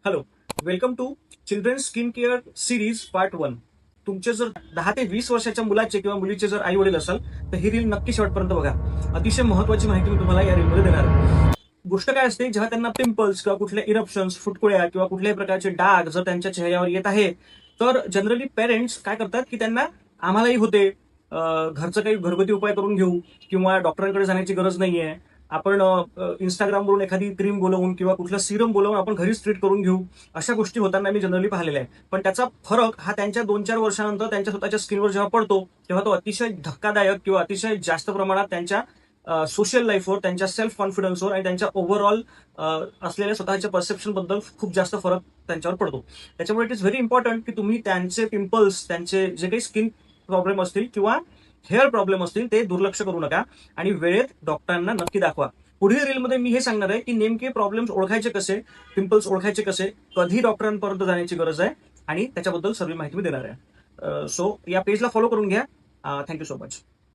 Hello, welcome to children's skin care series part 1. तुमचे जर 10 ते 20 वर्षाच्या मुलाचे किंवा मुलीचे जर आई वडील असाल तर ही रील नक्की शेवटपर्यंत बघा. अतिशय महत्वाची माहिती मी तुम्हाला या रीलमध्ये देणार आहे. गोष्ट काय असते, जेव्हा त्यांना पिंपल्स किंवा कुठल्या इरप्शन्स, फुटकुळ्या किंवा कुठल्याही प्रकारचे डाग जर त्यांच्या चेहऱ्यावर येत आहे, तर जनरली पेरेंट्स काय करतात की त्यांना आम्हालाही होते, घरचं काही घरगुती उपाय करून घेऊ किंवा डॉक्टरांकडे जाण्याची गरज नाहीये. आपण इंस्टाग्रामवरून एखादी क्रीम बोलवून किंवा कुठलं सिरम बोलवून आपण घरीच ट्रीट करून घेऊ. अशा गोष्टी होताना मी जनरली पाहिलेल्या आहे. पण त्याचा फरक हा त्यांच्या 2-4 वर्षानंतर त्यांच्या स्वतःच्या स्किनवर जेव्हा पडतो, तेव्हा तो अतिशय धक्कादायक किंवा अतिशय जास्त प्रमाणात त्यांच्या सोशल लाईफवर, त्यांच्या सेल्फ कॉन्फिडन्सवर आणि त्यांच्या ओव्हरऑल असलेल्या स्वतःच्या परसेप्शन बद्दल खूप जास्त फरक त्यांच्यावर पडतो. त्याच्यामुळे इट इज व्हेरी इम्पॉर्टंट की तुम्ही त्यांचे पिंपल्स, त्यांचे जे काही स्किन प्रॉब्लेम असतील किंवा हेअर प्रॉब्लेम असतील ते दुर्लक्ष करू नका आणि वेळेत डॉक्टरांना नक्की दाखवा. पुढील रीलमध्ये मी हे सांगणार आहे की नेमके प्रॉब्लेम्स ओळखायचे कसे, पिंपल्स ओळखायचे कसे, कधी डॉक्टरांपर्यंत जाण्याची गरज आहे आणि त्याच्याबद्दल सर्व माहिती मी देणार आहे. सो या पेजला फॉलो करून घ्या. Thank you so much.